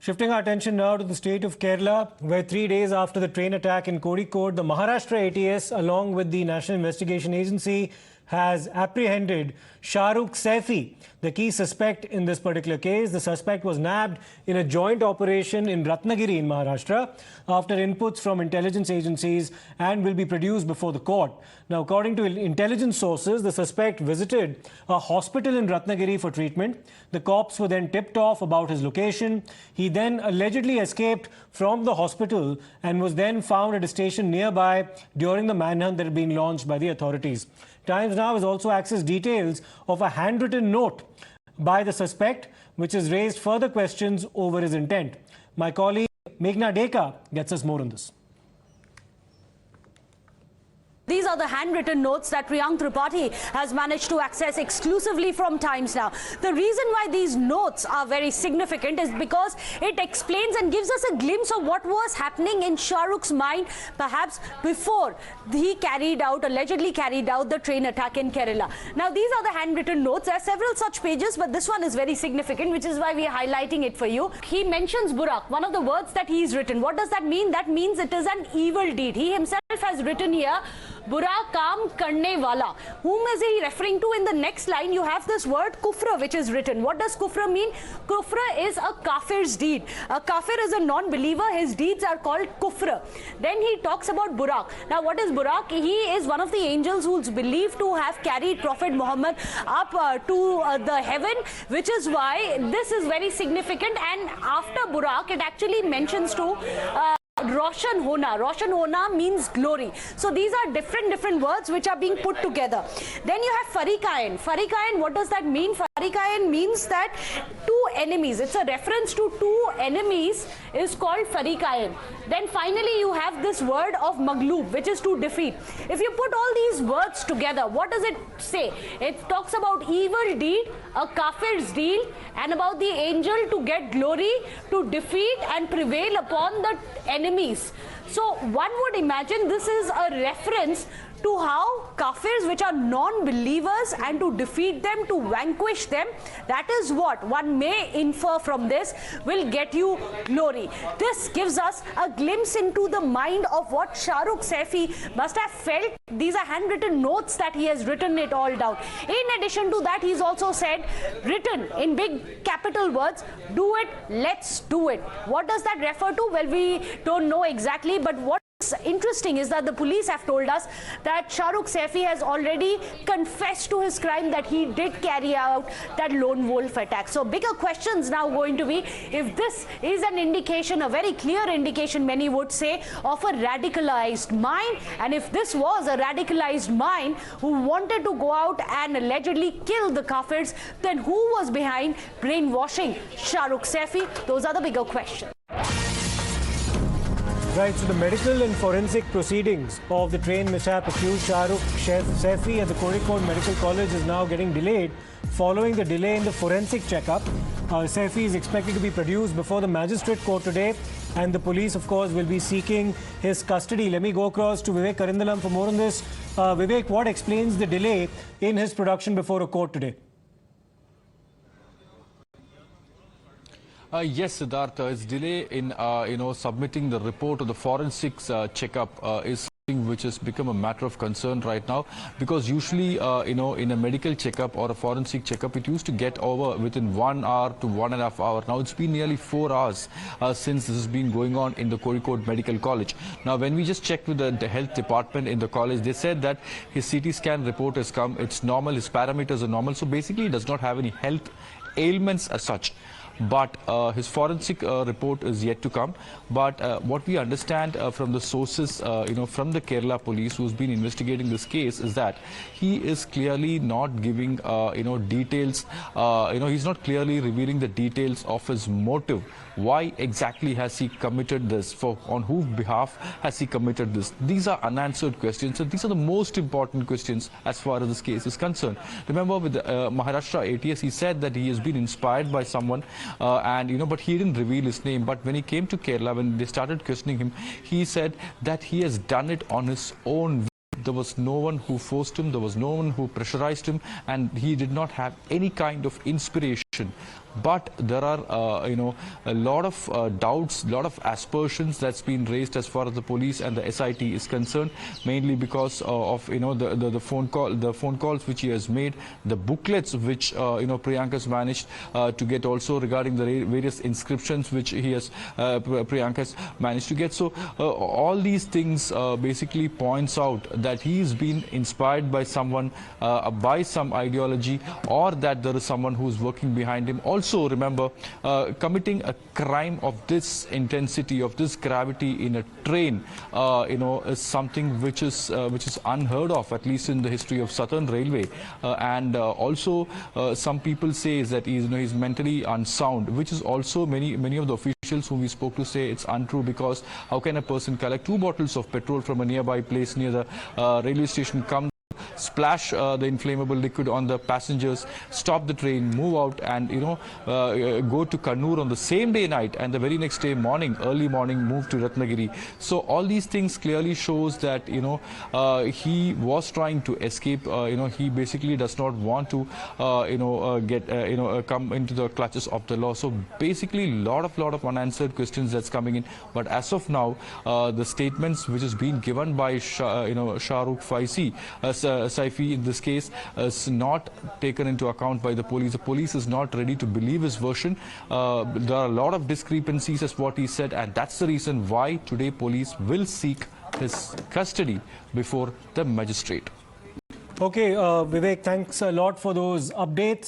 Shifting our attention now to the state of Kerala, where 3 days after the train attack in Kozhikode, the Maharashtra ATS, along with the National Investigation Agency, has apprehended Shahrukh Saifi, the key suspect in this particular case. The suspect was nabbed in a joint operation in Ratnagiri in Maharashtra after inputs from intelligence agencies and will be produced before the court. Now, according to intelligence sources, the suspect visited a hospital in Ratnagiri for treatment. The cops were then tipped off about his location. He then allegedly escaped from the hospital and was then found at a station nearby during the manhunt that had been launched by the authorities. Times Now has also accessed details of a handwritten note by the suspect, which has raised further questions over his intent. My colleague Meghna Deka gets us more on this. These are the handwritten notes that Priyank Tripathi has managed to access exclusively from Times Now. The reason why these notes are very significant is because it explains and gives us a glimpse of what was happening in Shahrukh's mind, perhaps before he allegedly carried out the train attack in Kerala. Now, these are the handwritten notes. There are several such pages, but this one is very significant, which is why we are highlighting it for you. He mentions Burak, one of the words that he's written. What does that mean? That means it is an evil deed. He himself has written here, Bura kaam karne wala. Whom is he referring to? In the next line, you have this word kufra, which is written. What does kufra mean? Kufra is a kafir's deed. A kafir is a non-believer. His deeds are called kufra. Then he talks about Burak. Now, what is Burak? He is one of the angels who's believed to have carried Prophet Muhammad up to the heaven, which is why this is very significant. And after Burak, it actually mentions to Roshan Hona. Roshan Hona means glory. So these are different words which are being put together. Then you have Farikayan. Farikayan, what does that mean? Farikayan means that two enemies. It's a reference to two enemies is called Farikayan. Then finally you have this word of Maglub, which is to defeat. If you put all these words together, what does it say? It talks about evil deed, a kafir's deal, and about the angel to get glory, to defeat and prevail upon the enemies. So one would imagine this is a reference to how kafirs, which are non-believers, and to defeat them, to vanquish them, that is what one may infer from this will get you glory. This gives us a glimpse into the mind of what Shahrukh Saifi must have felt. These are handwritten notes that he has written it all down. In addition to that, he's also said, written in big capital words, do it, let's do it. What does that refer to? Well, we don't know exactly, but what's interesting is that the police have told us that Shahrukh Saifi has already confessed to his crime, that he did carry out that lone wolf attack. So bigger questions now going to be if this is an indication, a very clear indication, many would say, of a radicalized mind. And if this was a radicalized mind who wanted to go out and allegedly kill the kafirs, then who was behind brainwashing Shahrukh Saifi? Those are the bigger questions. Right, so the medical and forensic proceedings of the train mishap accused Shahrukh Saifi at the Kozhikode Medical College is now getting delayed following the delay in the forensic checkup. Saifi is expected to be produced before the magistrate court today, and the police, of course, will be seeking his custody. Let me go across to Vivek Karindalam for more on this. Vivek, what explains the delay in his production before a court today? Yes, Siddharth, his delay in submitting the report of the forensics checkup is something which has become a matter of concern right now, because usually in a medical checkup or a forensic checkup, it used to get over within 1 hour to 1.5 hours. Now it's been nearly 4 hours since this has been going on in the Kozhikode Medical College. Now, when we just checked with the health department in the college, they said that his CT scan report has come, it's normal, his parameters are normal, so basically he does not have any health ailments as such. But his forensic report is yet to come. But what we understand from the sources, from the Kerala police who's been investigating this case, is that he is clearly not giving, details. He's not clearly revealing the details of his motive. Why exactly has he committed this? On whose behalf has he committed this? These are unanswered questions. So these are the most important questions as far as this case is concerned. Remember, with the Maharashtra ATS, he said that he has been inspired by someone. But he didn't reveal his name. But when he came to Kerala, when they started questioning him, he said that he has done it on his own. There was no one who forced him, there was no one who pressurized him, and he did not have any kind of inspiration But there are, a lot of doubts, a lot of aspersions that's been raised as far as the police and the SIT is concerned, mainly because of, the phone calls which he has made, the booklets which, Priyanka's managed to get also regarding the various inscriptions which he has, Priyanka's managed to get. So all these things basically points out that he's been inspired by someone, by some ideology, or that there is someone who's working behind him. Also, remember, committing a crime of this intensity, of this gravity in a train, is something which is unheard of, at least in the history of Southern Railway. And also, some people say is that he's mentally unsound, which is also many of the officials whom we spoke to say it's untrue, because how can a person collect 2 bottles of petrol from a nearby place near the railway station, come, splash the inflammable liquid on the passengers, stop the train, move out, and go to Kannur on the same day night, and the very next day morning, early morning, move to Ratnagiri. So all these things clearly shows that he was trying to escape. He basically does not want to come into the clutches of the law. So basically lot of unanswered questions that's coming in. But as of now, the statements which is being given by Shahrukh Saifi in this case is not taken into account by the police. The police is not ready to believe his version. There are a lot of discrepancies as what he said, and that's the reason why today police will seek his custody before the magistrate. Okay, Vivek, thanks a lot for those updates.